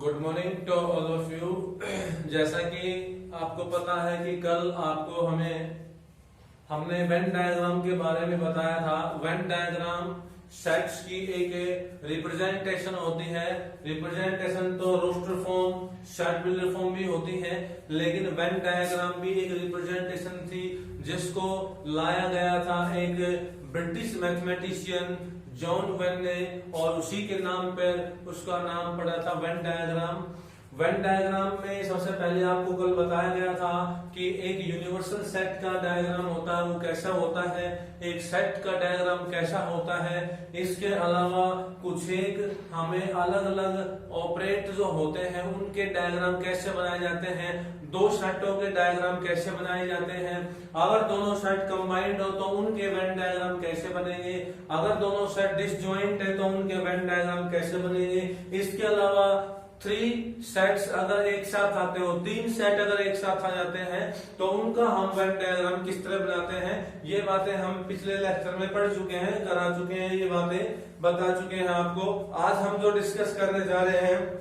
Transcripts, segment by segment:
Good morning to all of you. जैसा कि आपको पता है कि कल आपको हमने वेन डायग्राम के बारे में बताया था। वेन डायग्राम सेट्स की एक रिप्रेजेंटेशन होती है। रिप्रेजेंटेशन तो roster form, set builder form भी होती है, लेकिन वेन डायग्राम भी एक रिप्रेजेंटेशन थी जिसको लाया गया था एक ब्रिटिश मैथमेटिशियन जॉन वेन ने, और उसी के नाम पर उसका नाम पड़ा था वेन डायग्राम। वेन डायग्राम में सबसे पहले आपको कल बताया गया था कि एक यूनिवर्सल सेट का डायग्राम होता है वो कैसा होता है, एक सेट का डायग्राम कैसा होता है। इसके अलावा कुछ एक हमें अलग अलग ऑपरेट जो होते हैं उनके डायग्राम कैसे बनाए जाते हैं, दो सेटों के डायग्राम कैसे बनाए जाते हैं, अगर दोनों सेट कंबाइंड हो तो उनके वेन डायग्राम कैसे बनेंगे, अगर दोनों सेट डिसजॉइंट है तो उनके वेन डायग्राम कैसे बनेंगे। इसके अलावा 3 सेट्स अगर एक साथ आते हो, 3 सेट अगर एक साथ आ जाते हैं तो उनका हम वेन डायग्राम किस तरह बनाते हैं, ये बातें हम पिछले लेक्चर में पढ़ चुके हैं, करा चुके हैं, ये बातें बता चुके हैं आपको। आज हम जो डिस्कस करने जा रहे हैं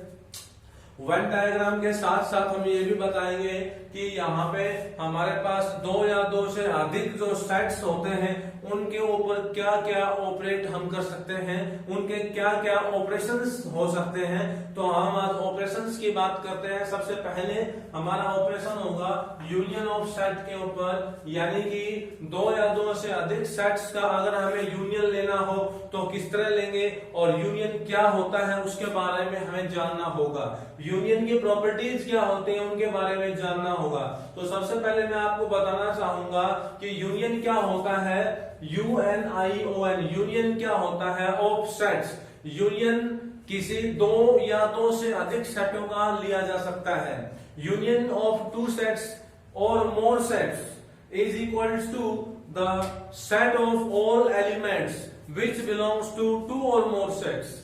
वेन डायग्राम के साथ साथ हम ये भी बताएंगे कि यहाँ पे हमारे पास 2 या 2 से अधिक जो सेट्स होते हैं उनके ऊपर क्या क्या ऑपरेट हम कर सकते हैं, उनके क्या क्या ऑपरेशंस हो सकते हैं। तो हम आज ऑपरेशंस की बात करते हैं। सबसे पहले हमारा ऑपरेशन होगा यूनियन ऑफ सेट के ऊपर, यानी कि 2 या 2 से अधिक सेट्स का अगर हमें यूनियन लेना हो तो किस तरह लेंगे और यूनियन क्या होता है उसके बारे में हमें जानना होगा। यूनियन की प्रॉपर्टीज क्या होती हैं उनके बारे में जानना होगा। तो सबसे पहले मैं आपको बताना चाहूंगा कि यूनियन क्या होता है। UNION यूनियन क्या होता है ऑफ सेट्स। यूनियन किसी 2 या 2 से अधिक सेटों का लिया जा सकता है। यूनियन ऑफ 2 सेट्स और more sets is equals to the set of all elements which belongs to 2 और मोर सेट्स।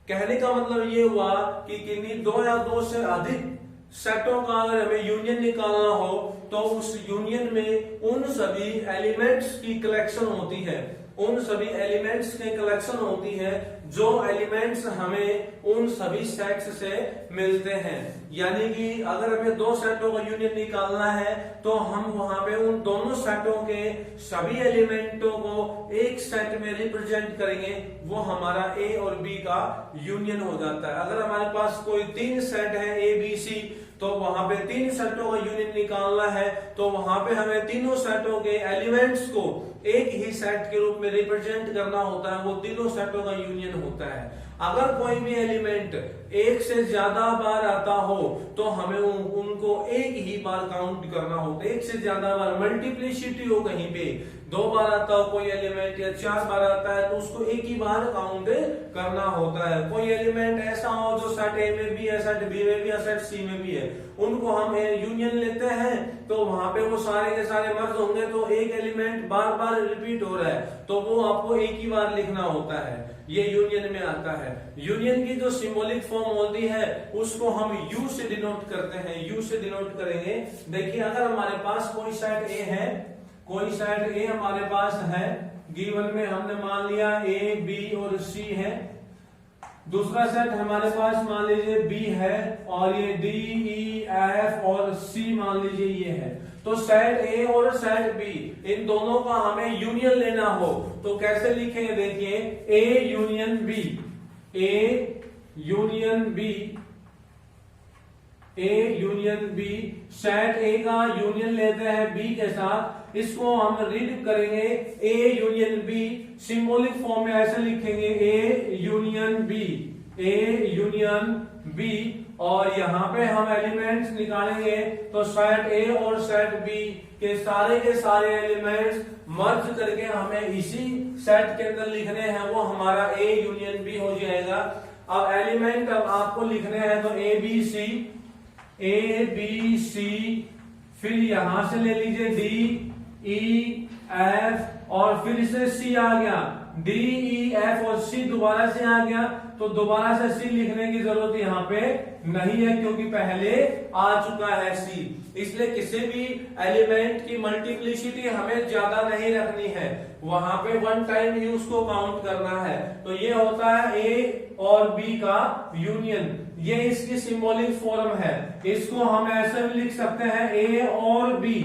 कहने का मतलब ये हुआ कि किन्हीं 2 या 2 से अधिक सेटों का अगर हमें यूनियन निकालना हो तो उस यूनियन में उन सभी एलिमेंट्स की कलेक्शन होती है, उन सभी एलिमेंट्स की कलेक्शन होती है जो एलिमेंट्स हमें उन सभी सेट्स से मिलते हैं। यानी कि अगर हमें 2 सेटों का यूनियन निकालना है तो हम वहां पे उन दोनों सेटों के सभी एलिमेंटों को एक सेट में रिप्रेजेंट करेंगे, वो हमारा ए और बी का यूनियन हो जाता है। अगर हमारे पास कोई 3 सेट है ए बी सी तो वहां पे 3 सेटों का यूनियन निकालना है तो वहां पे हमें तीनों सेटों के एलिमेंट्स को एक ही सेट के रूप में रिप्रेजेंट करना होता है, वो तीनों सेटों का यूनियन होता है। अगर कोई भी एलिमेंट एक से ज्यादा बार आता हो तो हमें उनको एक ही बार काउंट करना होता है। एक से ज्यादा बार मल्टीप्लिसिटी हो, कहीं पे 2 बार आता हो कोई एलिमेंट या 4 बार आता है तो उसको एक ही बार काउंट करना होता है। कोई एलिमेंट ऐसा हो जो सेट ए में भी है, सेट बी में भी है, सेट सी में भी है, उनको हम यूनियन लेते हैं तो वहां पे वो सारे के सारे मर्ज होंगे तो एक एलिमेंट बार बार रिपीट हो रहा है तो वो आपको एक ही बार लिखना होता है, ये यूनियन में आता है। यूनियन की जो सिंबॉलिक फॉर्म होती है उसको हम यू से डिनोट करते हैं, यू से डिनोट करेंगे। देखिए अगर हमारे पास कोई सेट ए है, कोई सेट ए हमारे पास है, गिवन में हमने मान लिया ए बी और सी है, दूसरा सेट हमारे पास मान लीजिए बी है और ये डी ई एफ और सी मान लीजिए ये है। तो सेट ए और सेट बी इन दोनों का हमें यूनियन लेना हो तो कैसे लिखेंगे, देखिए A union B, A union B, A union B. Set A का यूनियन लेते हैं बी के साथ, इसको हम रीड करेंगे A union B. Symbolic form में ऐसे लिखेंगे A union B, A union B, और यहाँ पे हम एलिमेंट्स निकालेंगे तो सेट ए और सेट बी के सारे एलिमेंट्स मर्ज करके हमें इसी सेट के अंदर लिखने हैं, वो हमारा ए यूनियन बी हो जाएगा। अब एलिमेंट अब आपको लिखने हैं तो ए बी सी, ए बी सी, फिर यहां से ले लीजिए डी ई एफ और फिर से सी आ गया, डी ई एफ और सी दोबारा से आ गया तो दोबारा से सी लिखने की जरूरत यहाँ पे नहीं है क्योंकि पहले आ चुका है सी। इसलिए किसी भी एलिमेंट की मल्टीप्लिसिटी हमें ज्यादा नहीं रखनी है, वहां पे वन टाइम ही उसको काउंट करना है। तो ये होता है ए और बी का यूनियन, ये इसकी सिंबॉलिक फॉर्म है। इसको हम ऐसे भी लिख सकते हैं ए और बी,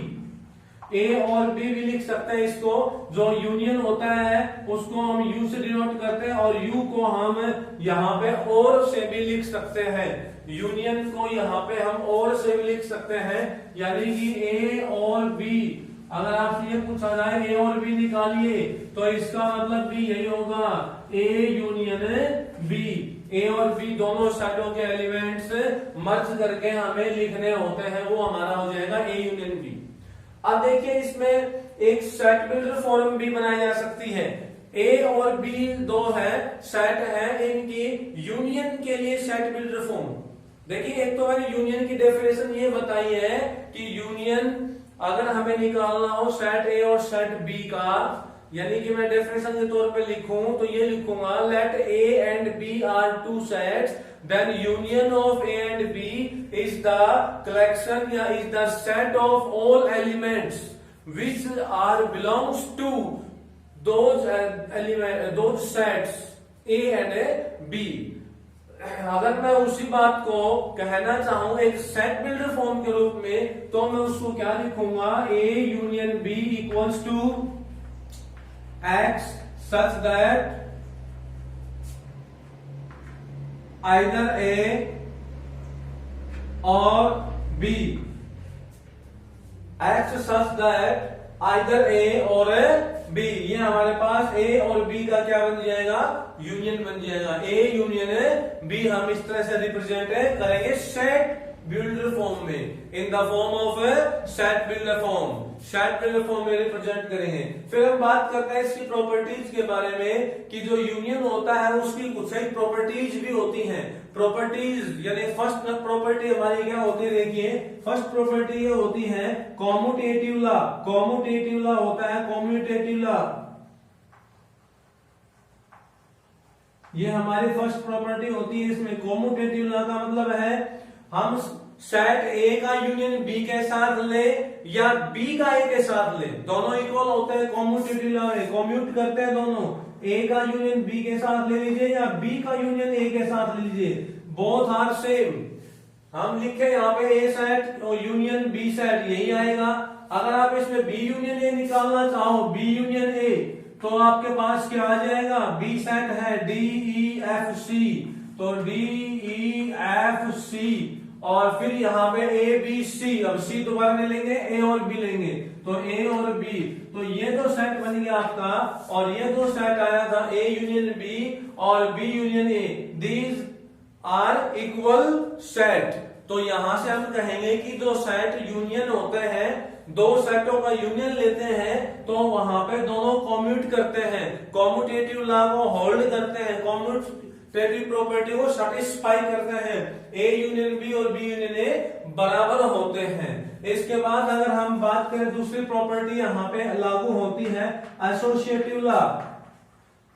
ए और बी भी लिख सकते हैं। इसको जो यूनियन होता है उसको हम यू से डिनोट करते हैं और यू को हम यहाँ पे और से भी लिख सकते हैं। यूनियन को यहाँ पे हम और से भी लिख सकते हैं, यानी कि ए और बी। अगर आपसे ये पूछा जाए ए और बी निकालिए तो इसका मतलब भी यही होगा, ए यूनियन बी। ए और बी दोनों सेटों के एलिमेंट्स मर्ज करके हमें लिखने होते हैं, वो हमारा हो जाएगा ए यूनियन बी। अब देखिए इसमें एक सेट बिल्डर फॉर्म भी बनाई जा सकती है। ए और बी दो है, सेट है, इनकी यूनियन के लिए सेट बिल्डर फॉर्म। देखिए एक तो मैंने यूनियन की डेफिनेशन ये बताई है कि यूनियन अगर हमें निकालना हो सेट ए और सेट बी का, यानी कि मैं डेफिनेशन के तौर पे लिखूं तो ये लिखूंगा, let A and B are two sets, then union of A and B is the collection या is the set of all elements which are belongs to those those sets A and B। अगर मैं उसी बात को कहना चाहूं एक set builder form के रूप में, तो मैं उसको क्या लिखूंगा, A union B equals to X such that either A or B, X such that either A or B। ये हमारे पास A और B का क्या बन जाएगा, यूनियन बन जाएगा। A यूनियन B हम इस तरह से रिप्रेजेंट करेंगे सेट बिल्डर फॉर्म में, in the form of set builder form, set builder form में रिप्रेजेंट करेंगे। फिर हम बात करते हैं इसकी प्रॉपर्टीज के बारे में कि जो यूनियन होता है उसकी कुछ एक प्रॉपर्टीज भी होती हैं। प्रॉपर्टीज यानी फर्स्ट प्रॉपर्टी हमारी क्या होती है, देखिए फर्स्ट प्रॉपर्टी ये होती है कॉम्यूटेटिव लॉ। कॉम्यूटेटिव लॉ होता है, कॉम्यूटेटिव लॉ ये हमारी फर्स्ट प्रॉपर्टी होती है। इसमें कॉम्यूटेटिव लॉ का मतलब है हम सेट ए का यूनियन बी के साथ ले या बी का ए के साथ ले, दोनों इक्वल होते हैं। कॉम्यूटेटिव लॉ में कॉम्यूट करते हैं दोनों, ए का यूनियन बी के साथ ले लीजिए या बी का यूनियन ए के साथ ले लीजिए, बोथ आर सेम। हम लिखे यहाँ पे ए सेट और यूनियन बी सेट, यही आएगा। अगर आप इसमें बी यूनियन ए निकालना चाहो, बी यूनियन ए, तो आपके पास क्या आ जाएगा, बी सेट है डी ई एफ सी, तो डी ई एफ सी और फिर यहाँ पे ए बी सी। अब सी दोबारा नहीं लेंगे, ए और बी लेंगे, तो ए और बी, तो ये तो सेट बन गया आपका। और ये तो सेट आया था ए यूनियन बी और B union A, these are equal set. तो यहां से हम कहेंगे कि जो सेट यूनियन होते हैं, दो सेटों का यूनियन लेते हैं, तो वहां पे दोनों कॉम्यूट करते हैं, कॉम्यूटेटिव लॉ को होल्ड करते हैं, कॉम्यूटेटिव प्रॉपर्टी को सेटिस्फाई करते हैं। ए यूनियन बी और बी यूनियन ए बराबर होते हैं। इसके बाद अगर हम बात करें दूसरी प्रॉपर्टी यहाँ पे लागू होती है associative law.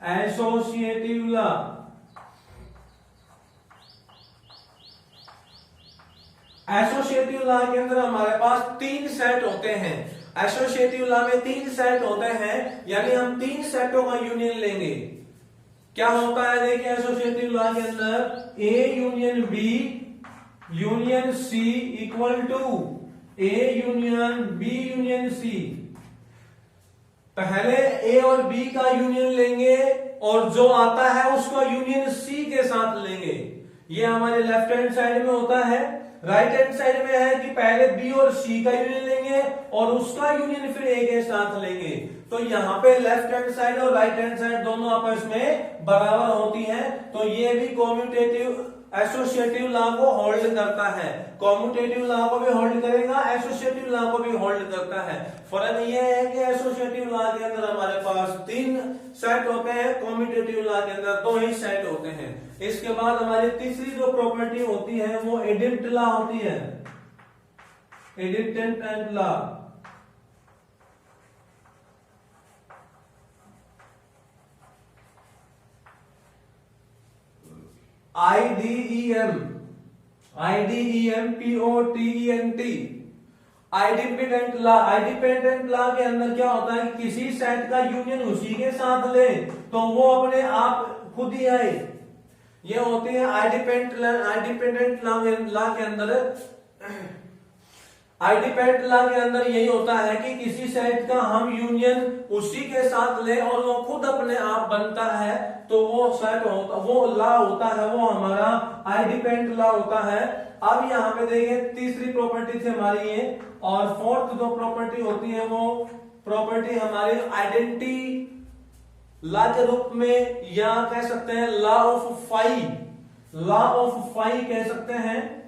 Associative law associative law के अंदर हमारे पास तीन सेट होते हैं। एसोसिएटिव लॉ में तीन सेट होते हैं, यानी हम तीन सेटों का यूनियन लेंगे। क्या होता है देखिए एसोसिएटिव लॉ के अंदर, A union B union C equal to A union B union C. पहले ए और बी का यूनियन लेंगे और जो आता है उसका यूनियन सी के साथ लेंगे। ये हमारे लेफ्ट हैंड साइड में होता है। राइट हैंड साइड में है कि पहले बी और सी का यूनियन लेंगे और उसका यूनियन फिर ए के साथ लेंगे। तो यहाँ पे लेफ्ट हैंड साइड और राइट हैंड साइड दोनों आपस में बराबर होती हैं, तो ये भी कॉम्यूटेटिव एसोसिएटिव लॉ को होल्ड करता है। कॉम्यूटेटिव लॉ को भी होल्ड करेगा, एसोसिएटिव लॉ को भी होल्ड करता है। फर्क ये है कि एसोसिएटिव लॉ के अंदर हमारे पास तीन सेट होते हैं, कॉम्यूटेटिव लॉ के अंदर दो ही सेट होते हैं। इसके बाद हमारी तीसरी जो प्रॉपर्टी होती है वो एडिप्ट लॉ होती है। एडिप्टेंट लॉ IDEM POTENT आइडिपेंडेंट लॉ के अंदर क्या होता है कि किसी सेट का यूनियन उसी के साथ ले तो वो अपने आप खुद ही आए। ये होती है आइडिपेंडेंट लॉ के अंदर। आइडिपेंडेंट लॉ के अंदर यही होता है कि किसी सेट का हम यूनियन उसी के साथ ले और वो खुद अपने आप बनता है तो वो सेट होता, वो लॉ होता है, वो हमारा आइडिपेंडेंट लॉ होता है। अब यहाँ पे देखिए तीसरी प्रॉपर्टी थी हमारी ये, और फोर्थ जो प्रॉपर्टी होती है वो प्रॉपर्टी हमारी आइडेंटिटी लॉ के रूप में, या कह सकते हैं लॉ ऑफ फाई कह सकते हैं,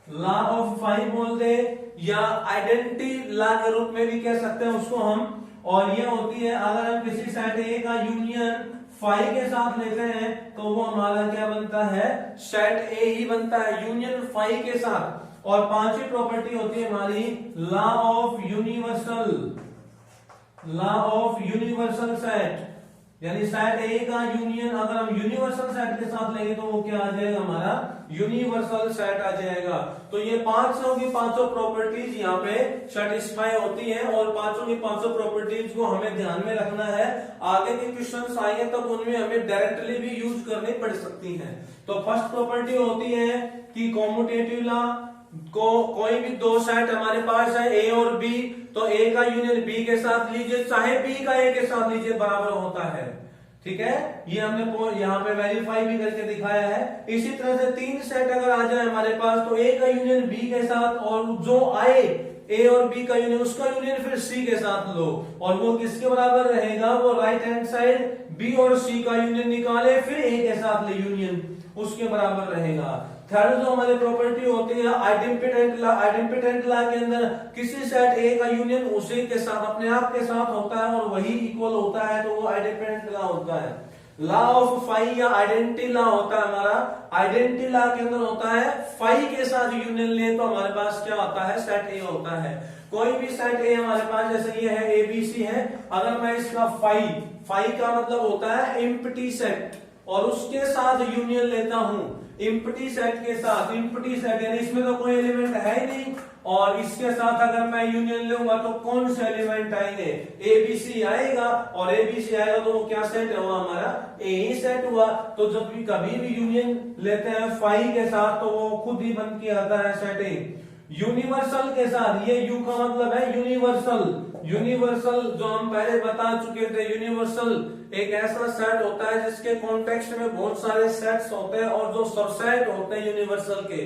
लॉ ऑफ फाई बोल दे, या आइडेंटिटी लॉ के रूप में भी कह सकते हैं उसको हम। और ये होती है अगर हम किसी सेट ए का यूनियन फाई के साथ लेते हैं तो वो हमारा क्या बनता है, सेट ए ही बनता है यूनियन फाई के साथ। और पांचवी प्रॉपर्टी होती है हमारी लॉ ऑफ यूनिवर्सल सेट, यानी सेट ए का यूनियन अगर हम यूनिवर्सल सेट के साथ लेंगे तो वो क्या आ जाएगा, हमारा यूनिवर्सल सेट आ जाएगा। तो ये पांचों की पांचों प्रॉपर्टीज यहाँ पे सेटिस्फाई होती हैं, और पांचों की पांचों प्रॉपर्टीज को हमें ध्यान में रखना है। आगे के क्वेश्चंस आएंगे तब उनमें हमें डायरेक्टली भी यूज करनी पड़ सकती हैं। तो फर्स्ट प्रॉपर्टी होती है कि कॉम्यूटेटिव लॉ को कोई भी दो सेट हमारे पास है ए और बी, तो ए का यूनियन बी के साथ लीजिए, चाहे बी का ए के साथ लीजिए, बराबर होता है। ठीक है, ये हमने यहाँ पे वेरीफाई भी करके दिखाया है। इसी तरह से तीन सेट अगर आ जाए हमारे पास तो ए का यूनियन बी के साथ, और जो आए ए और बी का यूनियन उसका यूनियन फिर सी के साथ लो, और वो किसके बराबर रहेगा, वो राइट हैंड साइड बी और सी का यूनियन निकाले फिर ए के साथ ले यूनियन, उसके बराबर रहेगा। थर्ड जो हमारी प्रॉपर्टी होती है आइडेंटिपेंडेंट लॉ के अंदर किसी सेट ए का यूनियन उसी के साथ अपने आप के साथ होता है और वही इक्वल होता है, तो वो आइडेंटिपेंडेंट लॉ होता है। लॉ ऑफ फाई या आइडेंटिटी लॉ होता है हमारा, आइडेंटिटी लॉ के अंदर होता है फाई के साथ यूनियन ले तो हमारे पास क्या होता है, सेट ए होता है। कोई भी सेट ए हमारे पास, जैसे ये है एबीसी है, अगर मैं इसका फाई का मतलब होता है एम्प्टी सेट, और उसके साथ यूनियन लेता हूं एम्प्टी सेट के साथ, एम्प्टी सेट यानी इसमें तो कोई एलिमेंट है ही नहीं, और इसके साथ अगर मैं यूनियन लूंगा तो कौन से एलिमेंट आएंगे, एबीसी आएगा, और एबीसी आएगा तो वो क्या सेट हुआ, हमारा ए ही सेट हुआ। तो जब भी कभी भी यूनियन लेते हैं फाई के साथ तो वो खुद ही बन के आता है सेट ए। यूनिवर्सल के साथ, ये यू का मतलब है यूनिवर्सल जो हम पहले बता चुके थे, यूनिवर्सल एक ऐसा सेट होता है जिसके कॉन्टेक्स्ट में बहुत सारे सेट्स होते हैं, और जो सबसेट होते हैं यूनिवर्सल के,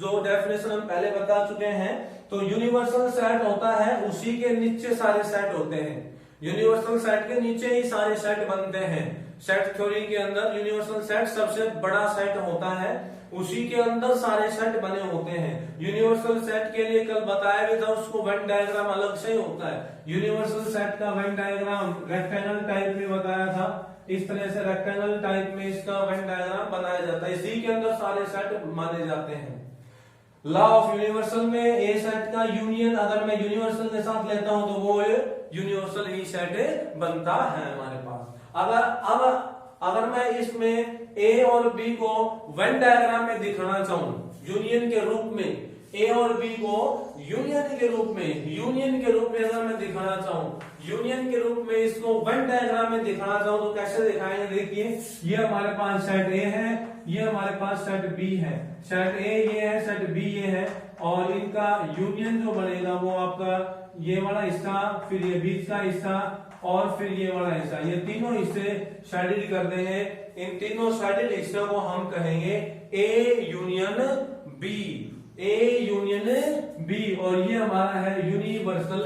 जो डेफिनेशन हम पहले बता चुके हैं। तो यूनिवर्सल सेट होता है उसी के नीचे सारे सेट होते हैं, यूनिवर्सल सेट के नीचे ही सारे सेट बनते हैं। सेट थ्योरी के अंदर यूनिवर्सल सेट सबसे बड़ा सेट होता है, उसी के अंदर सारे सेट बने होते हैं। यूनिवर्सल सेट के लिए कल बताया भी था, उसको वेन डायग्राम अलग से ही होता है। यूनिवर्सल सेट का वेन डायग्राम रेक्टेंगल टाइप में बताया था, इस तरह से रेक्टेंगल टाइप में इसका वेन डायग्राम बनाया जाता है, इसी के अंदर सारे सेट माने जाते हैं। लॉ ऑफ यूनिवर्सल में ए सेट का यूनियन अगर मैं यूनिवर्सल के साथ लेता हूं तो वो यूनिवर्सल ही सेट बनता है हमारे पास। अगर मैं इसमें ए और बी को वेन डायग्राम में दिखाना चाहूं यूनियन के रूप में, ए और बी को यूनियन के रूप में अगर मैं दिखाना चाहूं, यूनियन के रूप में इसको वेन डायग्राम में दिखाना चाहूं तो कैसे दिखाएंगे, देखिए ये हमारे पास सेट ए है, ये हमारे पास सेट बी है, सेट ए ये है, सेट बी ये है, और इनका यूनियन जो बनेगा वो आपका ये वाला हिस्सा, फिर ये बीच का हिस्सा, और फिर ये वाला हिस्सा, ये तीनों हिस्से शेडिड कर देंगे। इन तीनों शेडिड हिस्सों को हम कहेंगे ए यूनियन बी, और ये हमारा है यूनिवर्सल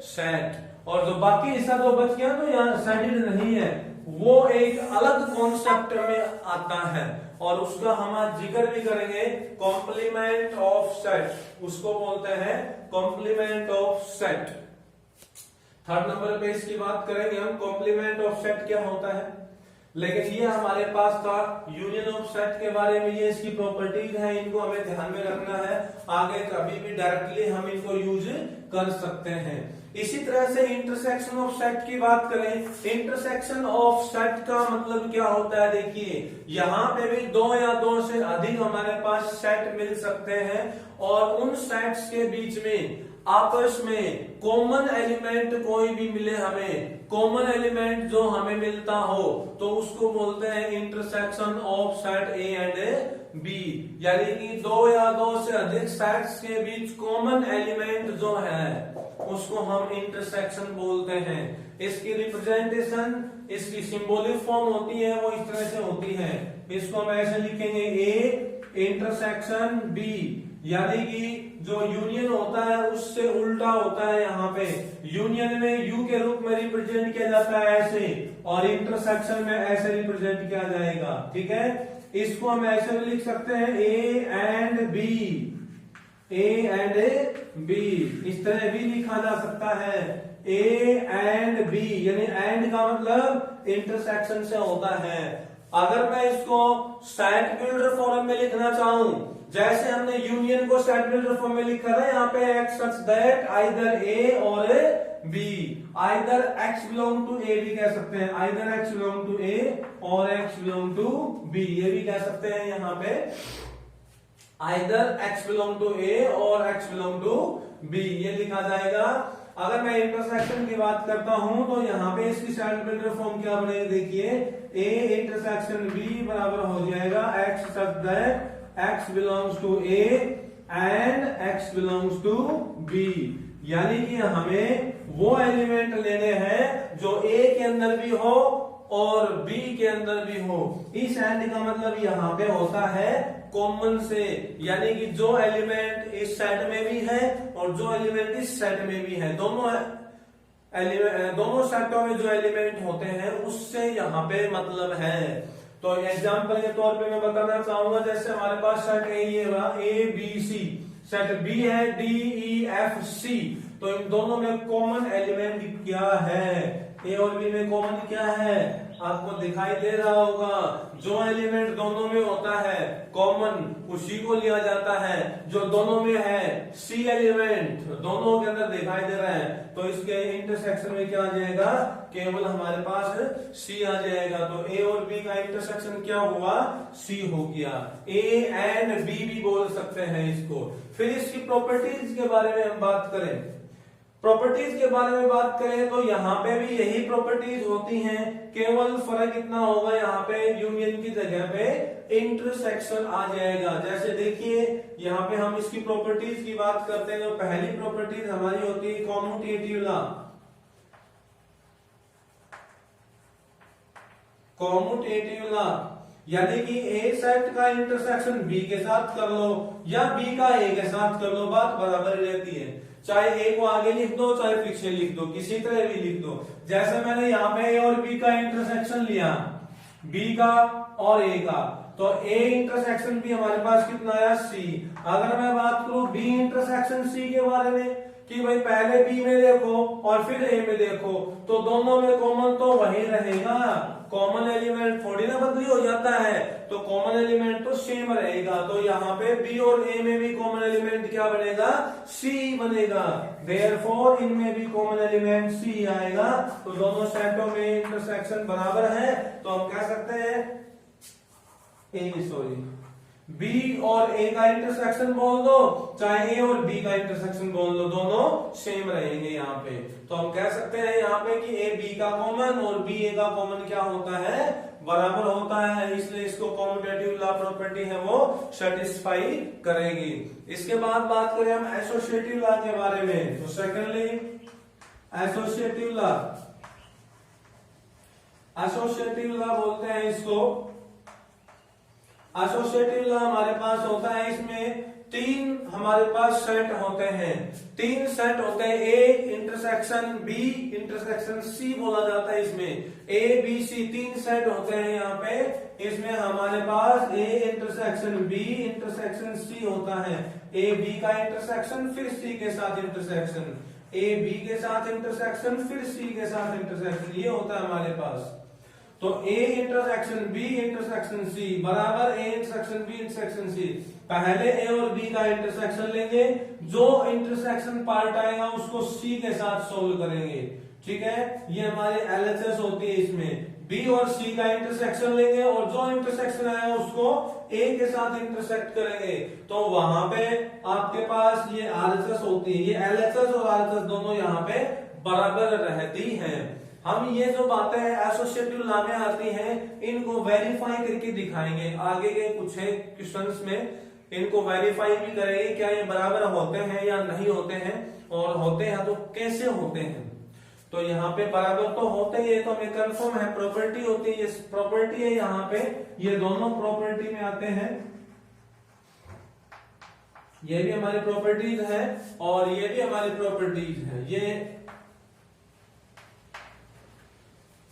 सेट। और जो बाकी हिस्सा जो बच गया तो यहाँ शेडिड नहीं है, वो एक अलग कॉन्सेप्ट में आता है, और उसका हम आज जिक्र भी करेंगे, कॉम्प्लीमेंट ऑफ सेट, उसको बोलते हैं complement of set. Third number पे इसकी बात करेंगे हम, कॉम्प्लीमेंट ऑफ सेट क्या होता है। लेकिन ये हमारे पास था यूनियन ऑफ सेट के बारे में, ये इसकी प्रॉपर्टीज है, इनको हमें ध्यान में रखना है, आगे कभी भी डायरेक्टली हम इनको यूज कर सकते हैं। इसी तरह से इंटरसेक्शन ऑफ सेट की बात करें, इंटरसेक्शन ऑफ सेट का मतलब क्या होता है, देखिए यहाँ पे भी दो या दो से अधिक हमारे पास सेट मिल सकते हैं और उन सेट्स के बीच में आपस में कॉमन एलिमेंट कोई भी मिले, हमें कॉमन एलिमेंट जो हमें मिलता हो तो उसको बोलते हैं intersection of set A and B, यानी कि दो या दो से अधिक सेट्स के बीच कॉमन एलिमेंट जो है उसको हम इंटरसेक्शन बोलते हैं। इसकी रिप्रेजेंटेशन, इसकी सिंबॉलिक फॉर्म होती है वो इस तरह से होती है, इसको हम ऐसे लिखेंगे ए इंटरसेक्शन बी, यानी कि जो यूनियन होता है उससे उल्टा होता है, यहाँ पे यूनियन में यू के रूप में रिप्रेजेंट किया जाता है ऐसे, और इंटरसेक्शन में ऐसे रिप्रेजेंट किया जाएगा, ठीक है। इसको हम ऐसे भी लिख सकते हैं A and B, A and B, इस तरह भी लिखा जा सकता है ए एंड बी, यानी एंड का मतलब इंटरसेक्शन से होता है। अगर मैं इसको सेट बिल्डर फॉर्म में लिखना चाहूं, जैसे हमने यूनियन को सेट बिल्डर फॉर्म में लिखा था, यहाँ पे X such that either A और B, either X belong to A भी कह सकते हैं, either X belong to A और एक्स बिलोंग टू बी, ये भी कह सकते हैं यहाँ पे either X belong to A और एक्स बिलोंग टू बी, ये लिखा जाएगा। अगर मैं इंटरसेक्शन की बात करता हूं तो यहाँ पे इसकी सेट बिल्डर फॉर्म क्या बनेगी, देखिए ए इंटरसेक्शन बी बराबर हो जाएगा x such that x belongs to A and x belongs to B, यानी कि हमें वो एलिमेंट लेने हैं जो A के अंदर भी हो और B के अंदर भी हो। इस एंड का मतलब यहाँ पे होता है कॉमन से, यानी कि जो एलिमेंट इस सेट में भी है और जो एलिमेंट इस सेट में भी है, दोनों सेटों में जो एलिमेंट होते हैं उससे यहाँ पे मतलब है। तो एग्जाम्पल के तौर पे मैं बताना चाहूंगा, जैसे हमारे पास सेट ए रहा A B C, set B है डी ई एफ सी, तो इन दोनों में कॉमन एलिमेंट क्या है, ए और बी में कॉमन क्या है आपको दिखाई दे रहा होगा, जो एलिमेंट दोनों में होता है कॉमन उसी को लिया जाता है, जो दोनों में है सी एलिमेंट दोनों के अंदर दिखाई दे रहा है, तो इसके इंटरसेक्शन में क्या आ जाएगा, केवल हमारे पास सी आ जाएगा। तो ए और बी का इंटरसेक्शन क्या हुआ, सी हो गया, ए एंड बी भी बोल सकते हैं इसको। फिर इसकी प्रॉपर्टीज के बारे में हम बात करें, प्रॉपर्टीज के बारे में बात करें तो यहाँ पे भी यही प्रॉपर्टीज होती हैं, केवल फर्क इतना होगा यहाँ पे यूनियन की जगह पे इंटरसेक्शन आ जाएगा। जैसे देखिए यहाँ पे हम इसकी प्रॉपर्टीज की बात करते हैं, तो पहली प्रॉपर्टीज हमारी होती है कॉम्यूटेटिव लॉ, कॉम्यूटेटिव लॉ, यानी कि ए सेट का इंटरसेक्शन बी के साथ कर लो या बी का ए के साथ कर लो, बात बराबर रहती है, चाहे ए को आगे लिख दो चाहे पीछे लिख दो, किसी तरह भी लिख दो। जैसे मैंने यहाँ पे ए और बी का इंटरसेक्शन लिया, बी का और ए का, तो ए इंटरसेक्शन भी हमारे पास कितना आया सी। अगर मैं बात करूं बी इंटरसेक्शन सी के बारे में कि भाई पहले बी में देखो और फिर ए में देखो, तो दोनों में कॉमन तो वही रहेगा, कॉमन एलिमेंट थोड़ी ना बदली हो जाता है, तो कॉमन एलिमेंट तो सेम रहेगा। तो यहाँ पे बी और ए में भी कॉमन एलिमेंट क्या बनेगा, सी बनेगा, देयरफॉर इनमें भी कॉमन एलिमेंट सी आएगा। तो दोनों सेटों में इंटरसेक्शन बराबर है, तो हम कह सकते हैं बी और ए का इंटरसेक्शन बोल दो चाहे ए और बी का इंटरसेक्शन बोल दो, दोनों सेम रहेंगे यहाँ पे। तो हम कह सकते हैं यहाँ पे कि ए बी का कॉमन और बी ए का कॉमन क्या होता है, बराबर होता है, इसलिए इसको कॉम्यूटेटिव लॉ प्रॉपर्टी है वो सेटिस्फाई करेगी। इसके बाद बात करें हम एसोसिएटिव लॉ के बारे में, तो secondly associative law, associative law बोलते हैं इसको। एसोसिएटिव लॉ हमारे पास होता है, इसमें तीन हमारे पास सेट होते हैं, तीन सेट होते हैं, A intersection B intersection C बोला जाता है, इसमें ए बी सी तीन सेट होते हैं यहाँ पे। इसमें हमारे पास A intersection B intersection C होता है, ए बी का इंटरसेक्शन फिर सी के साथ इंटरसेक्शन, ए बी के साथ इंटरसेक्शन फिर सी के साथ इंटरसेक्शन, ये होता है हमारे पास। तो A intersection B intersection C बराबर A intersection B intersection C। पहले A और B का इंटरसेक्शन लेंगे, जो इंटरसेक्शन पार्ट आएगा उसको C के साथ सोल्व करेंगे। ठीक है, ये हमारी LHS होती है। इसमें B और C का इंटरसेक्शन लेंगे और जो इंटरसेक्शन आएगा उसको A के साथ इंटरसेक्ट करेंगे, तो वहां पे आपके पास ये RHS होती है। ये LHS और RHS दोनों यहाँ पे बराबर रहती हैं। हम ये जो बातें एसोसिएटिव लॉ में आती हैं इनको वेरीफाई करके दिखाएंगे आगे के कुछ क्वेश्चंस में, इनको वेरीफाई भी करेंगे क्या ये बराबर होते हैं या नहीं होते हैं, और होते हैं तो कैसे होते हैं। तो यहाँ पे बराबर तो होते ही है, तो हमें कंफर्म है। प्रॉपर्टी होती है, ये प्रॉपर्टी है यहाँ पे, ये दोनों प्रॉपर्टी में आते हैं। ये भी हमारी प्रॉपर्टीज है और ये भी हमारी प्रॉपर्टीज है। ये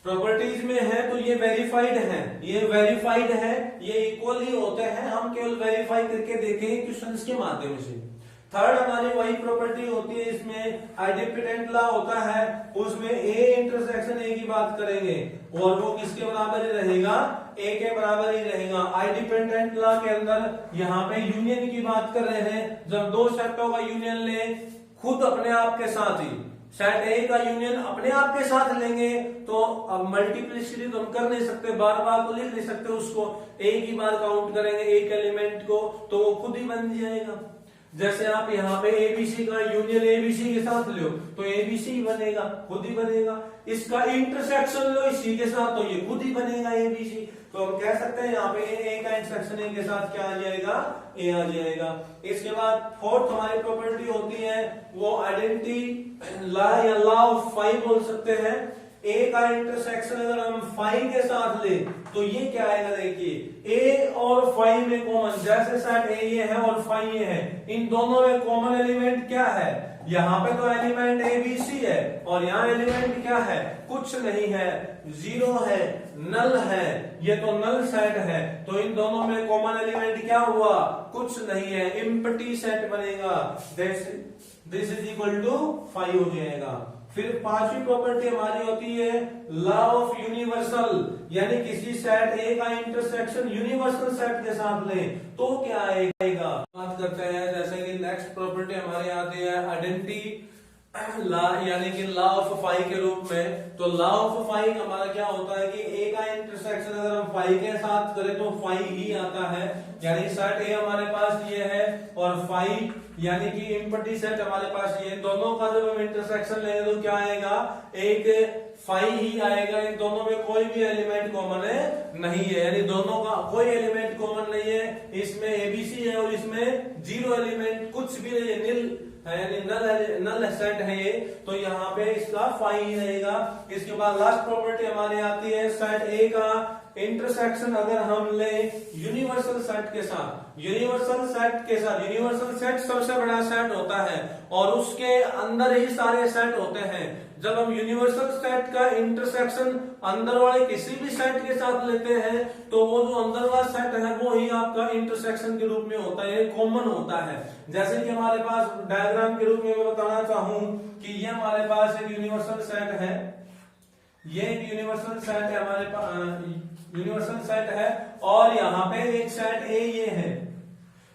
प्रॉपर्टीज में है तो ये वेरीफाइड है, ये वेरीफाइड है, ये इक्वल ही होते हैं। हम केवल वेरीफाई करके देखेंगे क्वेश्चंस के माध्यम से। थर्ड हमारी वही प्रॉपर्टी होती है, इसमें आइडिपेंडेंट लॉ होता है, उसमें A इंटरसेक्शन A की बात करेंगे और वो किसके बराबर ही रहेगा, A के बराबर ही रहेगा। आइडिपेंडेंट लॉ के अंदर यहाँ पे यूनियन की बात कर रहे हैं, जब दो सेटों का यूनियन ले खुद अपने आप के साथ ही, सेट A का यूनियन अपने आप के साथ लेंगे तो अब मल्टीप्लिसिटी तो हम कर नहीं सकते, बार बार तो लिख नहीं सकते उसको, एक ही बार काउंट करेंगे एक एलिमेंट को तो वो खुद ही बन जाएगा। जैसे आप यहाँ पे ABC का यूनियन ABC के साथ लो तो ABC बनेगा, खुद ही बनेगा। इसका इंटरसेक्शन लो C के साथ तो ये खुद ही बनेगा ABC। तो हम कह सकते हैं यहाँ पे A का इंटरसेक्शन A के साथ क्या आ जाएगा, A आ जाएगा। इसके बाद फोर्थ हमारी प्रॉपर्टी होती है वो आइडेंटिटी लॉ या लॉ ऑफ फाइव बोल सकते हैं। A का इंटरसेक्शन अगर हम फाइव के साथ ले तो ये क्या आएगा, देखिए A और फाइव में कॉमन, जैसे सेट A ये है और फाइव ये है, इन दोनों में कॉमन एलिमेंट क्या है, यहाँ पे तो एलिमेंट ABC है और यहाँ एलिमेंट क्या है, कुछ नहीं है, जीरो है, नल है, ये तो नल सेट है। तो इन दोनों में कॉमन एलिमेंट क्या हुआ, कुछ नहीं है, एम्प्टी सेट बनेगा। दिस इज इक्वल टू 5 हो जाएगा। फिर पांचवी प्रॉपर्टी हमारी होती है लॉ ऑफ यूनिवर्सल, यानी किसी सेट A का इंटरसेक्शन यूनिवर्सल सेट के साथ ले तो क्या आएगा। बात करते हैं जैसे कि नेक्स्ट प्रॉपर्टी हमारी आती है आइडेंटिटी लॉ, यानी कि लॉ ऑफ फाइव के रूप में। तो लॉ ऑफ फाइव हमारा क्या होता है कि A का इंटरसेक्शन अगर हम फाइव के साथ करें तो फाइव ही आता है, यानी सेट A हमारे पास ये है और फाइव यानी कि एम्प्टी सेट हमारे पास ये, दोनों का जब हम इंटरसेक्शन लेंगे तो क्या आएगा, एक फाइव ही आएगा। इन दोनों में कोई भी एलिमेंट कॉमन नहीं है, यानी दोनों का कोई एलिमेंट कॉमन नहीं है। इसमें ABC है और इसमें जीरो एलिमेंट कुछ भी नहीं है, निल है, यानी नल सेट है ये, तो यहाँ पे इसका फाइव ही रहेगा। इसके बाद लास्ट प्रॉपर्टी हमारी आती है सेट A का इंटरसेक्शन अगर हम ले यूनिवर्सल सेट के साथ, यूनिवर्सल सेट के साथ, यूनिवर्सल सेट सबसे बड़ा सेट होता है और उसके अंदर ही सारे सेट होते हैं। जब हम यूनिवर्सल सेट का इंटरसेक्शन अंदर वाले किसी भी सेट के साथ लेते हैं तो वो जो अंदर वाला सेट है वो ही आपका इंटरसेक्शन के रूप में होता है, कॉमन होता है। जैसे कि हमारे पास डायग्राम के रूप में मैं बताना चाहूं कि ये हमारे पास एक यूनिवर्सल सेट है, ये एक यूनिवर्सल सेट है हमारे पास, यूनिवर्सल सेट है और यहाँ पे एक सेट A ये है।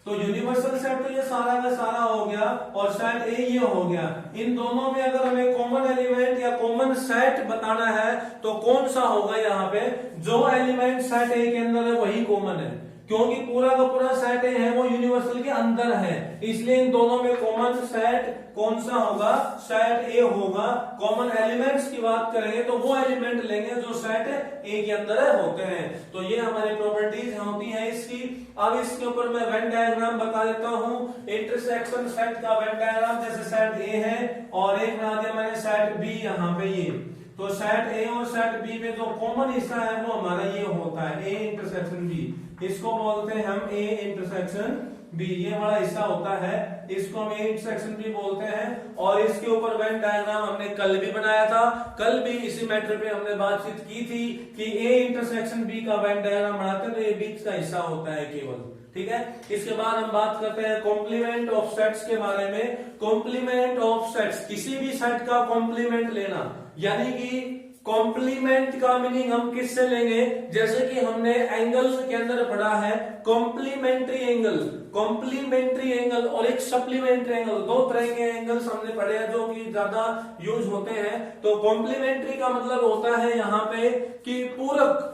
तो यूनिवर्सल सेट तो ये सारा का सारा हो गया और सेट A ये हो गया। इन दोनों में अगर हमें कॉमन एलिमेंट या कॉमन सेट बताना है तो कौन सा होगा, यहाँ पे जो एलिमेंट सेट A के अंदर है वही कॉमन है, क्योंकि पूरा का पूरा सेट A है वो यूनिवर्सल के अंदर है, इसलिए इन दोनों में कॉमन सेट कौन सा होगा, सेट A होगा। कॉमन एलिमेंट्स की बात करेंगे तो वो एलिमेंट लेंगे जो सेट A के अंदर होते हैं। तो ये हमारी प्रॉपर्टीज होती हैं इसकी। अब इसके ऊपर मैं वेन डायग्राम बता देता हूँ, इंटरसेक्शन सेट का वेन डायग्राम। जैसे सेट A है और एक बना दिया मैंने सेट B, यहाँ पे ये, तो सेट A और सेट B में जो कॉमन हिस्सा है वो हमारा ये होता है A इंटरसेक्शन B, इसको बोलते हैं हम A इंटरसेक्शन B, ये वाला हिस्सा होता है, इसको हम A इंटरसेक्शन B बोलते हैं। और इसके ऊपर वेन डायग्राम हमने कल भी बनाया था, कल भी इसी मैटर पे हमने बातचीत की थी कि A इंटरसेक्शन B का वेन डायग्राम बनाते हैं तो ये बीच का हिस्सा होता है केवल, ठीक है। इसके बाद हम बात करते हैं कॉम्प्लीमेंट ऑफ सेट्स के बारे में। कॉम्प्लीमेंट ऑफ सेट्स, किसी भी सेट का कॉम्प्लीमेंट लेना, यानी कि कॉम्प्लीमेंट का मीनिंग हम किससे लेंगे, जैसे कि हमने एंगल्स के अंदर पढ़ा है कॉम्प्लीमेंट्री एंगल, कॉम्प्लीमेंट्री एंगल और एक सप्लीमेंट्री एंगल, दो तरह के एंगल्स हमने पढ़े हैं जो कि ज्यादा यूज होते हैं। तो कॉम्प्लीमेंट्री का मतलब होता है यहाँ पे कि पूरक,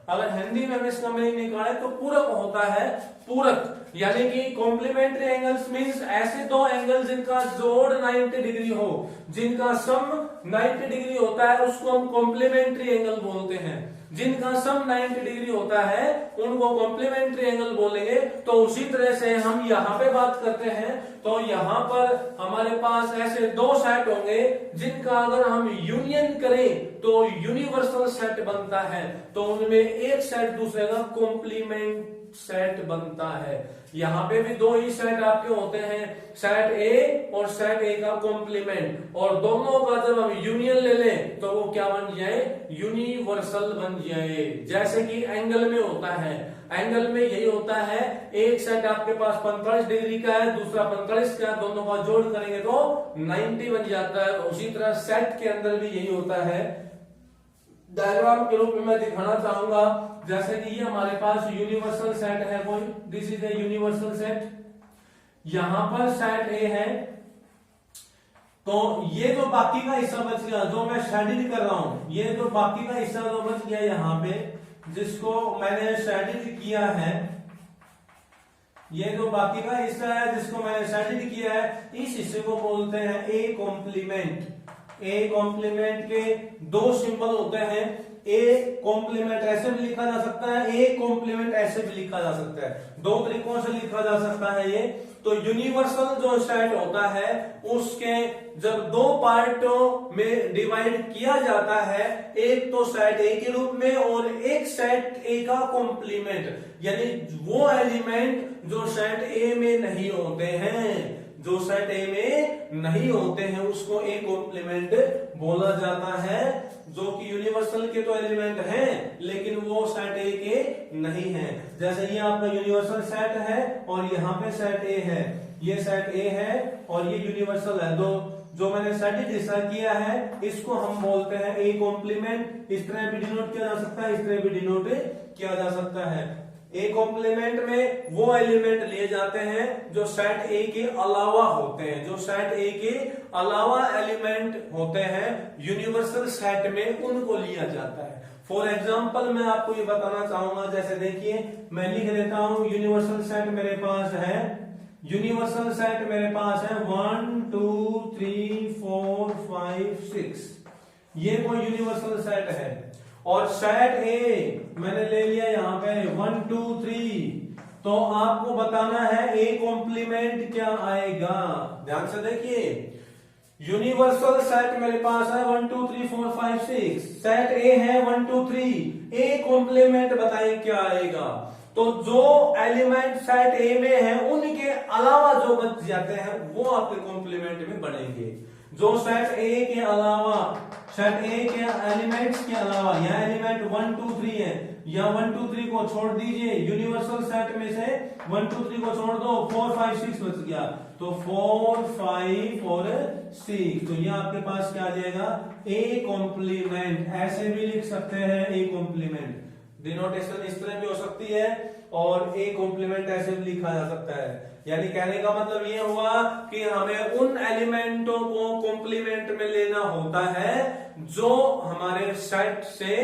अगर हिंदी में हम इसका मीनिंग निकाले तो पूरक होता है, पूरक, यानी कि कॉम्प्लीमेंट्री एंगल्स मींस ऐसे दो एंगल जिनका जोड़ 90 डिग्री हो, जिनका सम 90 डिग्री होता है उसको हम कॉम्प्लीमेंट्री एंगल बोलते हैं। जिनका सम 90 डिग्री होता है उनको कॉम्प्लीमेंट्री एंगल बोलेंगे। तो उसी तरह से हम यहाँ पे बात करते हैं तो यहाँ पर हमारे पास ऐसे दो सेट होंगे जिनका अगर हम यूनियन करें तो यूनिवर्सल सेट बनता है। तो उनमें एक सेट दूसरे का कॉम्प्लीमेंट सेट बनता है। यहाँ पे भी दो ही सेट आपके होते हैं, सेट ए और सेट ए का कॉम्प्लीमेंट, और दोनों का जब हम यूनियन ले लें तो वो क्या बन जाए, यूनिवर्सल बन जाए। जैसे कि एंगल में होता है, एंगल में यही होता है, एक सेट आपके पास 45 डिग्री का है, दूसरा 45 का, दोनों का जोड़ करेंगे तो 90 बन जाता है। उसी तरह सेट के अंदर भी यही होता है। डायग्राम के रूप में मैं दिखाना चाहूंगा, जैसे कि ये हमारे पास यूनिवर्सल सेट है कोई, this is a universal set, यहां पर सेट ए है, तो ये जो बाकी का हिस्सा बच गया जो मैं शेडिंग कर रहा हूं, ये जो बाकी का हिस्सा जो बच गया यहाँ पे जिसको मैंने शेडिंग किया है, ये जो बाकी का हिस्सा है जिसको मैंने शेडिंग किया है, इस हिस्से को बोलते हैं ए कॉम्प्लीमेंट। ए कॉम्प्लीमेंट के दो सिंबल होते हैं, ए कॉम्प्लीमेंट ऐसे भी लिखा जा सकता है, ए कॉम्प्लीमेंट ऐसे भी लिखा जा सकता है, दो तरीकों से लिखा जा सकता है ये। तो यूनिवर्सल जो सेट होता है उसके जब दो पार्टों में डिवाइड किया जाता है, एक तो सेट ए के रूप में और एक सेट ए का कॉम्प्लीमेंट, यानी वो एलिमेंट जो सेट ए में नहीं होते हैं, जो सेट ए में नहीं होते हैं उसको ए कॉम्प्लीमेंट बोला जाता है, जो कि यूनिवर्सल के तो एलिमेंट हैं लेकिन वो सेट ए के नहीं हैं। जैसे ये आपका यूनिवर्सल सेट है और यहाँ पे सेट ए है, ये सेट ए है और ये यूनिवर्सल है। दो जो मैंने सेट डिसाइड किया है इसको हम बोलते हैं ए कॉम्प्लीमेंट। इस तरह भी डिनोट किया जा सकता है, इस तरह भी डिनोट किया जा सकता है। ए कॉम्प्लीमेंट में वो एलिमेंट लिए जाते हैं जो सेट ए के अलावा होते हैं, जो सेट ए के अलावा एलिमेंट होते हैं यूनिवर्सल सेट में उनको लिया जाता है। फॉर एग्जांपल मैं आपको ये बताना चाहूंगा, जैसे देखिए मैं लिख देता हूं यूनिवर्सल सेट मेरे पास है, यूनिवर्सल सेट मेरे पास है 1 2 3 4 5 6, ये कोई यूनिवर्सल सेट है। और सेट ए मैंने ले लिया यहाँ पे 1 2 3, तो आपको बताना है ए कॉम्प्लीमेंट क्या आएगा। ध्यान से देखिए, यूनिवर्सल सेट मेरे पास है 1 2 3 4 5 6, सेट ए है 1 2 3, ए कॉम्प्लीमेंट बताइए क्या आएगा। तो जो एलिमेंट सेट ए में है उनके अलावा जो बच जाते हैं वो आपके कॉम्प्लीमेंट में बनेंगे। जो सेट ए के अलावा, सेट ए के एलिमेंट्स के अलावा, यहाँ एलिमेंट 1 2 3 है, या 1 2 3 को छोड़ दीजिए, यूनिवर्सल सेट में से 1 2 3 को छोड़ दो, 4 5 6 बच गया, तो 4 5 और 6, तो ये आपके पास क्या आ जाएगा, ए कॉम्प्लीमेंट। ऐसे भी लिख सकते हैं ए कॉम्प्लीमेंट, डिनोटेशन इस तरह भी हो सकती है और ए कॉम्प्लीमेंट ऐसे भी लिखा जा सकता है। यानी कहने का मतलब ये हुआ कि हमें उन एलिमेंटों को कॉम्प्लीमेंट में लेना होता है जो हमारे सेट से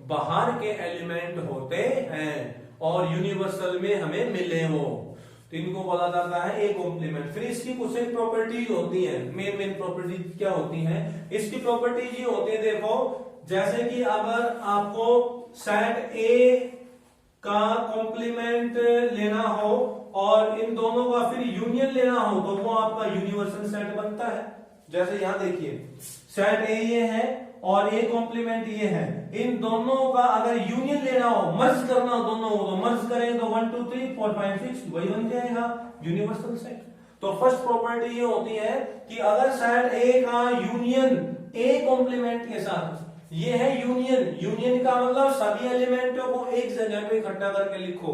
बाहर के एलिमेंट होते हैं और यूनिवर्सल में हमें मिले वो, तो इनको बोला जाता है ए कॉम्प्लीमेंट। फिर इसकी कुछ एक प्रॉपर्टीज होती है, मेन प्रॉपर्टीज क्या होती हैं, इसकी प्रॉपर्टीज ये होती है, देखो जैसे कि अगर आपको सेट ए का कॉम्प्लीमेंट लेना हो और इन दोनों का फिर यूनियन लेना हो तो वो आपका यूनिवर्सल सेट बनता है। जैसे यहां देखिए सेट ए ये है और ए कॉम्प्लीमेंट ये है, इन दोनों का अगर यूनियन लेना हो, मर्ज करना हो दोनों को, तो मर्ज करें तो 1 2 3 4 5 6 वही बन जाएगा यूनिवर्सल सेट। तो फर्स्ट प्रॉपर्टी ये होती है कि अगर सेट ए का यूनियन ए कॉम्प्लीमेंट के साथ, ये है यूनियन, यूनियन का मतलब सभी एलिमेंटों को एक जगह पे इकट्ठा करके लिखो,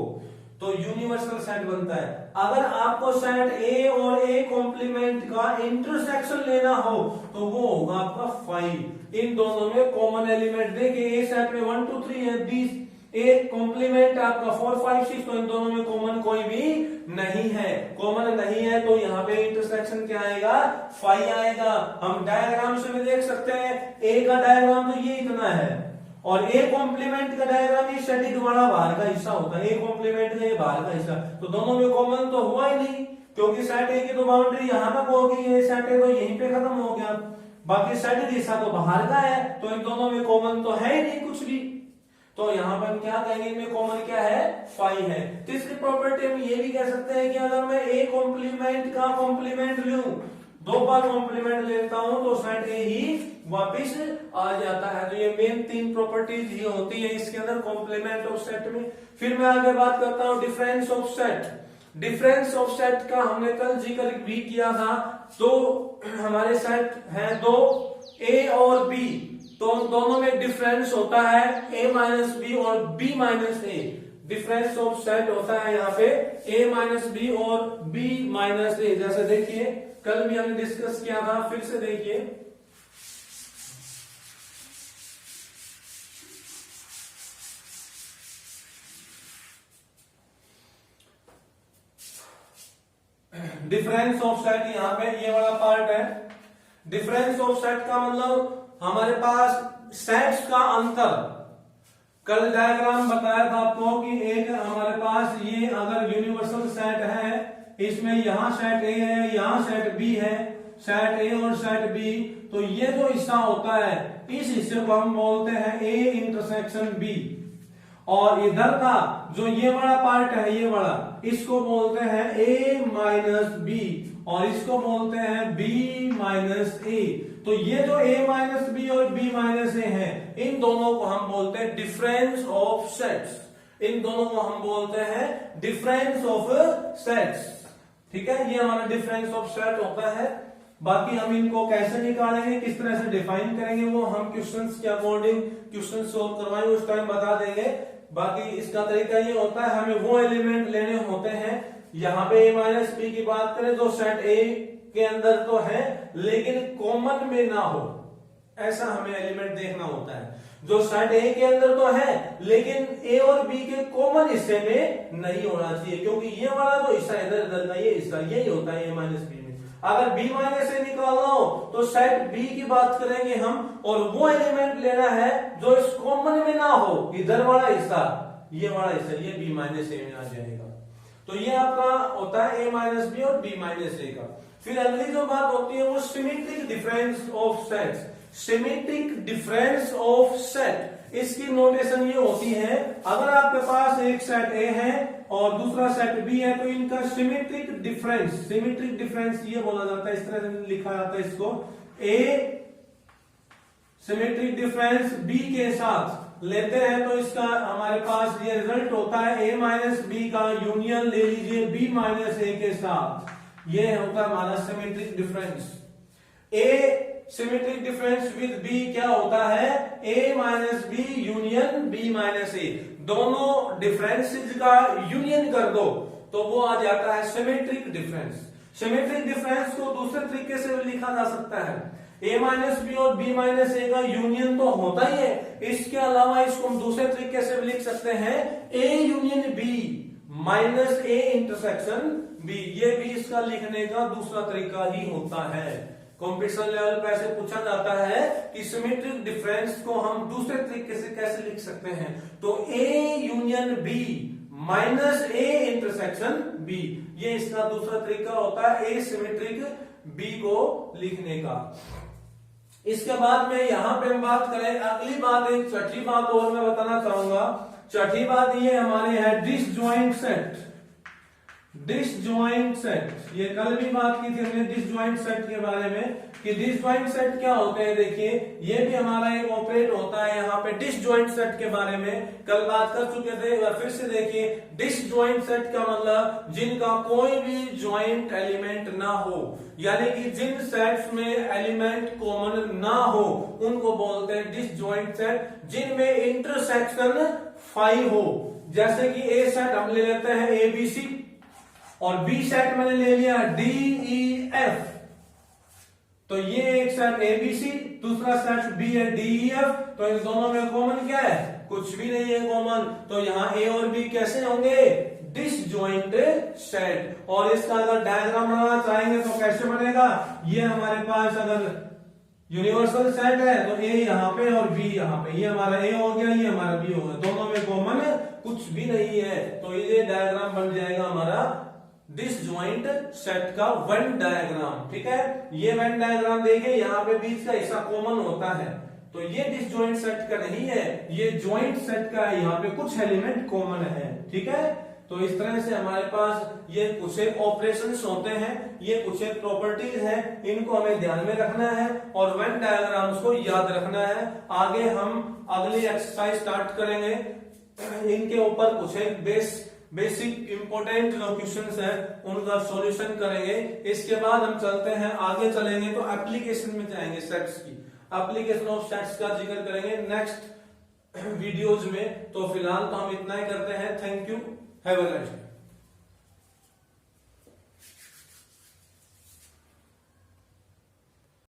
तो यूनिवर्सल सेट बनता है। अगर आपको सेट ए और ए कॉम्प्लीमेंट का इंटरसेक्शन लेना हो तो वो होगा आपका 5। इन दोनों में कॉमन एलिमेंट देखिए, ए सेट में 1 2 3 है, बी ए कॉम्प्लीमेंट आपका 4 5 6, तो इन दोनों में कॉमन कोई भी नहीं है। कॉमन नहीं है तो यहाँ पे इंटरसेक्शन क्या आएगा, 5 आएगा। हम डायग्राम से भी देख सकते हैं, ए का डायग्राम तो ये इतना है और ए कॉम्प्लीमेंट का डायग्राम ये शेडिड वाला बाहर का हिस्सा होता है, ए कॉम्प्लीमेंट का ये बाहर का हिस्सा, तो दोनों में कॉमन तो हुआ ही नहीं, क्योंकि सेट ए की तो बाउंड्री यहाँ तक होगी, ये सेट ए तो यहीं पे खत्म हो गया, बाकी शेडिड हिस्सा तो बाहर का है, तो इन दोनों में कॉमन तो है ही नहीं कुछ भी। तो यहाँ पर हम क्या कहेंगे, इनमें कॉमन क्या है, 5 है। तीसरी प्रॉपर्टी हम ये भी कह सकते हैं कि अगर मैं ए कॉम्प्लीमेंट का कॉम्प्लीमेंट लूं, 2 बार कॉम्प्लीमेंट लेता हूं तो सेट ए ही वापिस आ जाता है। तो ये मेन 3 प्रॉपर्टीज ये होती है इसके अंदर कॉम्प्लीमेंट ऑफ सेट में। फिर मैं आगे बात करता हूं difference of set. Difference of set का हमने कल जिक्र भी किया था। तो हमारे सेट हैं 2, ए और बी, तो दोनों में डिफरेंस होता है a माइनस बी और b minus A. Difference of set होता है यहाँ पे a माइनस बी और b माइनस ए। जैसे देखिए कल भी हमने डिस्कस किया था, फिर से देखिए, डिफरेंस ऑफ सेट यहाँ पे ये वाला पार्ट है। डिफरेंस ऑफ सेट का मतलब हमारे पास सेट्स का अंतर। कल डायग्राम बताया था आपको कि एक हमारे पास ये अगर यूनिवर्सल सेट है, इसमें यहां सेट ए है, यहां सेट बी है, सेट ए और सेट बी, तो ये जो हिस्सा होता है इस हिस्से को हम बोलते हैं ए इंटरसेक्शन बी, और इधर का जो ये वाला पार्ट है, ये वाला, इसको बोलते हैं a माइनस बी और इसको बोलते हैं b माइनस ए। तो ये जो a माइनस बी और b माइनस ए है, इन दोनों को हम बोलते हैं डिफरेंस ऑफ सेट्स। इन दोनों को हम बोलते हैं डिफरेंस ऑफ सेट्स। ठीक है, ये हमारा डिफरेंस ऑफ सेट होता है। बाकी हम इनको कैसे निकालेंगे, किस तरह से डिफाइन करेंगे, वो हम क्वेश्चंस के अकॉर्डिंग क्वेश्चन सोल्व करवाएंगे, उस टाइम बता देंगे। बाकी इसका तरीका ये होता है, हमें वो एलिमेंट लेने होते हैं, यहाँ पे a माइनस बी की बात करें तो सेट ए के अंदर तो है लेकिन कॉमन में ना हो, ऐसा हमें एलिमेंट देखना होता है। जो सेट ए के अंदर तो है लेकिन ए और बी के कॉमन हिस्से में नहीं होना चाहिए, क्योंकि ये वाला जो हिस्सा इधर इधर का ये हिस्सा यही होता है a माइनस बी में। अगर b माइनस ए निकालना हो तो सेट b की बात करेंगे हम, और वो एलिमेंट लेना है जो इस कॉमन में ना हो, इधर वाला हिस्सा, ये वाला हिस्सा, ये b माइनस ए में आ जाएगा। तो ये आपका होता है a माइनस बी और b माइनस ए का। फिर अगली जो बात होती है वो symmetric difference of sets. Symmetric difference of set, इसकी नोटेशन ये होती है, अगर आपके पास एक सेट ए है और दूसरा सेट बी है तो इनका सिमेट्रिक डिफरेंस, सिमेट्रिक डिफरेंस ये बोला जाता है, इस तरह से लिखा जाता है इसको, ए सिमेट्रिक डिफरेंस बी के साथ लेते हैं तो इसका हमारे पास ये रिजल्ट होता है ए माइनस बी का यूनियन ले लीजिए बी माइनस ए के साथ, ये होता है हमारा symmetric difference. A symmetric difference with B क्या होता है, a minus B union b minus A. दोनों डिफरेंसेस का यूनियन कर दो तो वो आ जाता है सिमेट्रिक डिफरेंस। सिमेट्रिक डिफरेंस को दूसरे तरीके से भी लिखा जा सकता है, a माइनस बी और b माइनस ए का यूनियन तो होता ही है, इसके अलावा इसको हम दूसरे तरीके से भी लिख सकते हैं a union b minus a intersection b। ये भी इसका लिखने का दूसरा तरीका ही होता है। कॉम्पिटिशन लेवल पे ऐसे पूछा जाता है कि सिमेट्रिक डिफरेंस को हम दूसरे तरीके से कैसे लिख सकते हैं, तो A union B minus A intersection B, ये इसका दूसरा तरीका होता है A सिमेट्रिक B को लिखने का। इसके बाद में यहां पे हम बात करें, अगली बात, एक छठी बात और मैं बताना चाहूंगा। छठी बात ये हमारे है डिसजॉइंट सेट। डिसजॉइंट सेट, ये कल भी बात की थी हमने डिसजॉइंट सेट के बारे में। कि डिसजॉइंट सेट क्या होते हैं। देखिए ये भी हमारा एक ऑपरेट होता है यहाँ पे डिसजॉइंट सेट के बारे में कल बात कर चुके थे। एक बार फिर से देखिए, डिसजॉइंट सेट का मतलब जिनका कोई भी ज्वाइंट एलिमेंट ना हो, यानी कि जिन सेट्स में एलिमेंट कॉमन ना हो उनको बोलते हैं डिसजॉइंट सेट, जिनमें इंटरसेक्शन 5 हो। जैसे कि ए सेट हम ले लेते हैं ABC और बी सेट मैंने ले लिया DEF, तो ये एक सेट ABC, दूसरा सेट B है DEF, तो इन दोनों में कॉमन क्या है, कुछ भी नहीं है कॉमन। तो यहाँ A और B कैसे होंगे, डिसजॉइंट सेट। और इसका अगर डायग्राम बनाना चाहेंगे तो कैसे बनेगा, ये हमारे पास अगर यूनिवर्सल सेट है तो A यहाँ पे और B यहाँ पे, ये हमारा A हो गया, ये हमारा B हो गया, दोनों में कॉमन कुछ भी नहीं है। तो ये डायग्राम बन जाएगा हमारा डिसजॉइंट सेट का वेन डायग्राम। ठीक है, ये वेन डायग्राम देखिए, यहाँ पे बीच का हिस्सा कॉमन होता है, तो ये डिसजॉइंट सेट का नहीं है, ये जॉइंट सेट का है, यहाँ पे कुछ एलिमेंट कॉमन है। ठीक है, तो इस तरह से हमारे पास ये कुछ एक ऑपरेशंस होते हैं, ये कुछ एक प्रॉपर्टीज हैं, इनको हमें ध्यान में रखना है और वेन डायग्राम्स को याद रखना है। आगे हम अगली एक्सरसाइज स्टार्ट करेंगे, इनके ऊपर कुछ एक बेसिक इंपॉर्टेंट जो क्वेश्चंस हैं उनका सॉल्यूशन करेंगे। इसके बाद हम चलते हैं, आगे चलेंगे तो एप्लीकेशन में जाएंगे, सेट्स की एप्लीकेशन ऑफ सेट्स का जिक्र करेंगे नेक्स्ट वीडियोज में। तो फिलहाल तो हम इतना ही करते हैं। Thank you, have a nice day.